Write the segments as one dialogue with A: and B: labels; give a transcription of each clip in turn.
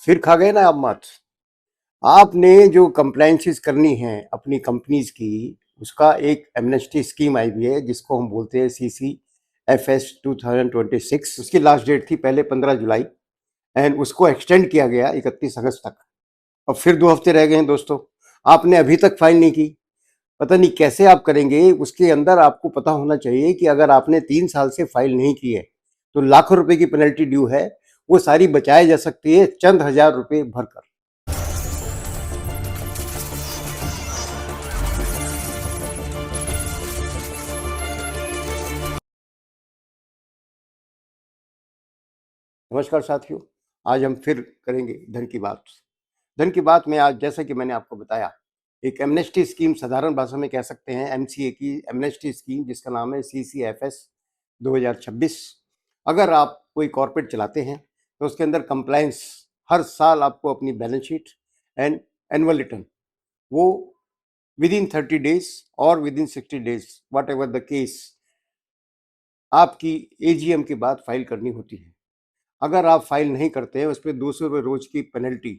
A: फिर खा गए ना आप मात। आपने जो कंप्लायंसेस करनी है अपनी कंपनीज की, उसका एक एमनेस्टी स्कीम आई हुई है जिसको हम बोलते हैं CCFS 2026। उसकी लास्ट डेट थी पहले 15 जुलाई, एंड उसको एक्सटेंड किया गया 31 अगस्त तक। अब फिर 2 हफ्ते रह गए हैं दोस्तों। आपने अभी तक फाइल नहीं की, पता नहीं कैसे आप करेंगे। उसके अंदर आपको पता होना चाहिए कि अगर आपने 3 साल से फाइल नहीं की है तो लाखों रुपए की पेनल्टी ड्यू है। वो सारी बचाई जा सकती है चंद हजार रुपए भरकर। नमस्कार साथियों, आज हम फिर करेंगे धन की बात। धन की बात में आज, जैसा कि मैंने आपको बताया, एक एमनेस्टी स्कीम, साधारण भाषा में कह सकते हैं MCA की एमनेस्टी स्कीम, जिसका नाम है CCFS 2026। अगर आप कोई कॉर्पोरेट चलाते हैं तो उसके अंदर कंप्लायंस, हर साल आपको अपनी balance sheet and annual return वो विद इन 30 डेज और with in 60 days, what ever the case, आपकी AGM के बाद फाइल करनी होती है। अगर आप फाइल नहीं करते हैं, उस पर 200 रुपये रोज की पेनल्टी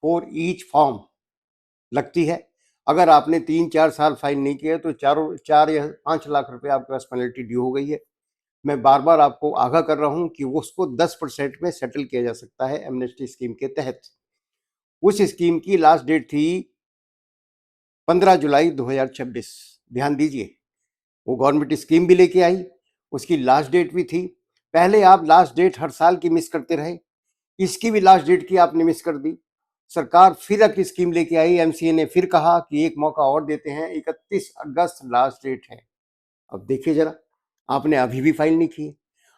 A: फॉर ईच फॉर्म लगती है। अगर आपने 3-4 साल फाइल नहीं किया तो 4 या 5 लाख रुपए आपके पास पेनल्टी ड्यू हो गई है। मैं बार बार आपको आगाह कर रहा हूं कि उसको 10% में सेटल किया जा सकता है एमनेस्टी स्कीम के तहत। उस स्कीम की लास्ट डेट थी 15 जुलाई 2026। ध्यान दीजिए, वो गवर्नमेंट स्कीम भी लेके आई, उसकी लास्ट डेट भी थी। पहले आप लास्ट डेट हर साल की मिस करते रहे, इसकी भी लास्ट डेट की आपने मिस कर दी। सरकार फिर एक स्कीम लेके आई, MCA ने फिर कहा कि एक मौका और देते हैं, 31 अगस्त लास्ट डेट है। अब देखिए जरा, आपने अभी भी फाइल नहीं की।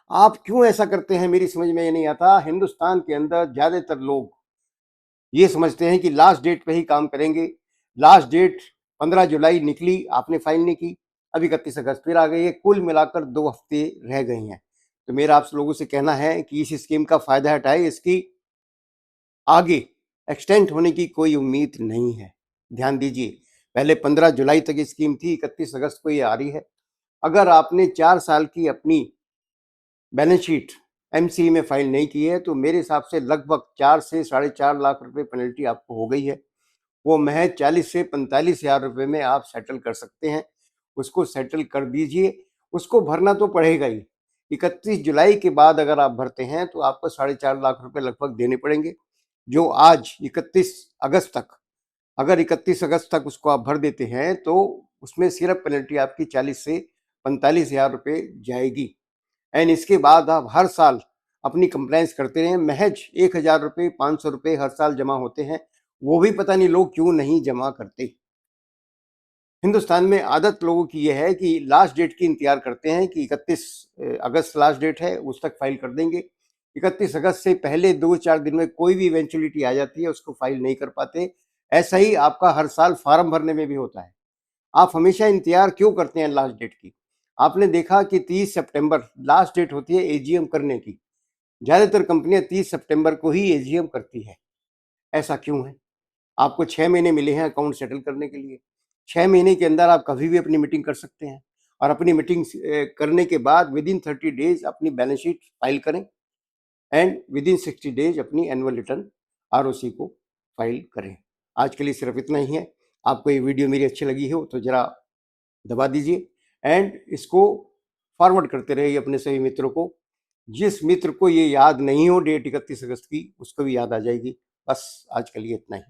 A: आप क्यों ऐसा करते हैं, मेरी समझ में ये नहीं आता। हिंदुस्तान के अंदर ज्यादातर लोग ये समझते हैं कि लास्ट डेट पे ही काम करेंगे। लास्ट डेट 15 जुलाई निकली, आपने फाइल नहीं की, अब 31 अगस्त फिर आ गई है, कुल मिलाकर 2 हफ्ते रह गए हैं। तो मेरा आप लोगों से कहना है कि इस स्कीम का फायदा हटाए, इसकी आगे एक्सटेंड होने की कोई उम्मीद नहीं है। ध्यान दीजिए, पहले 15 जुलाई तक स्कीम थी, 31 अगस्त को ये आ रही है। अगर आपने 4 साल की अपनी बैलेंस शीट MCA में फाइल नहीं की है तो मेरे हिसाब से लगभग 4 से 4.5 लाख रुपए पेनल्टी आपको हो गई है। वो महज 40 से 45 हजार रुपए में आप सेटल कर सकते हैं। उसको सेटल कर दीजिए, उसको भरना तो पड़ेगा ही। 31 जुलाई के बाद अगर आप भरते हैं तो आपको 4.5 लाख रुपए लगभग देने पड़ेंगे, जो आज 31 अगस्त तक, अगर 31 अगस्त तक उसको आप भर देते हैं तो उसमें सिर्फ पेनल्टी आपकी 40 से 45 हजार रुपए जाएगी। एंड इसके बाद आप हर साल अपनी कंप्लायंस करते रहें। महज 1,000 रुपये, 500 रुपये हर साल जमा होते हैं, वो भी पता नहीं लोग क्यों नहीं जमा करते। हिंदुस्तान में आदत लोगों की यह है कि लास्ट डेट की इंतजार करते हैं कि 31 अगस्त लास्ट डेट है, उस तक फाइल कर देंगे। 31 अगस्त से पहले 2-4 दिन में कोई भी इवेंचुअलिटी आ जाती है, उसको फाइल नहीं कर पाते। ऐसा ही आपका हर साल फार्म भरने में भी होता है। आप हमेशा इंतजार क्यों करते हैं लास्ट डेट की? आपने देखा कि 30 सितंबर लास्ट डेट होती है AGM करने की। ज्यादातर कंपनियां 30 सितंबर को ही AGM करती है। ऐसा क्यों है? आपको 6 महीने मिले हैं अकाउंट सेटल करने के लिए। 6 महीने के अंदर आप कभी भी अपनी मीटिंग कर सकते हैं, और अपनी मीटिंग करने के बाद विद इन 30 डेज अपनी बैलेंस शीट फाइल करें, एंड विद इन 60 डेज अपनी एनुअल रिटर्न ROC को फाइल करें। आज के लिए सिर्फ इतना ही है। आपको ये वीडियो मेरी अच्छी लगी हो तो जरा दबा दीजिए, एंड इसको फॉरवर्ड करते रहिए अपने सभी मित्रों को। जिस मित्र को ये याद नहीं हो डेट 31 अगस्त की, उसको भी याद आ जाएगी। बस आज के लिए इतना ही।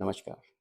A: नमस्कार।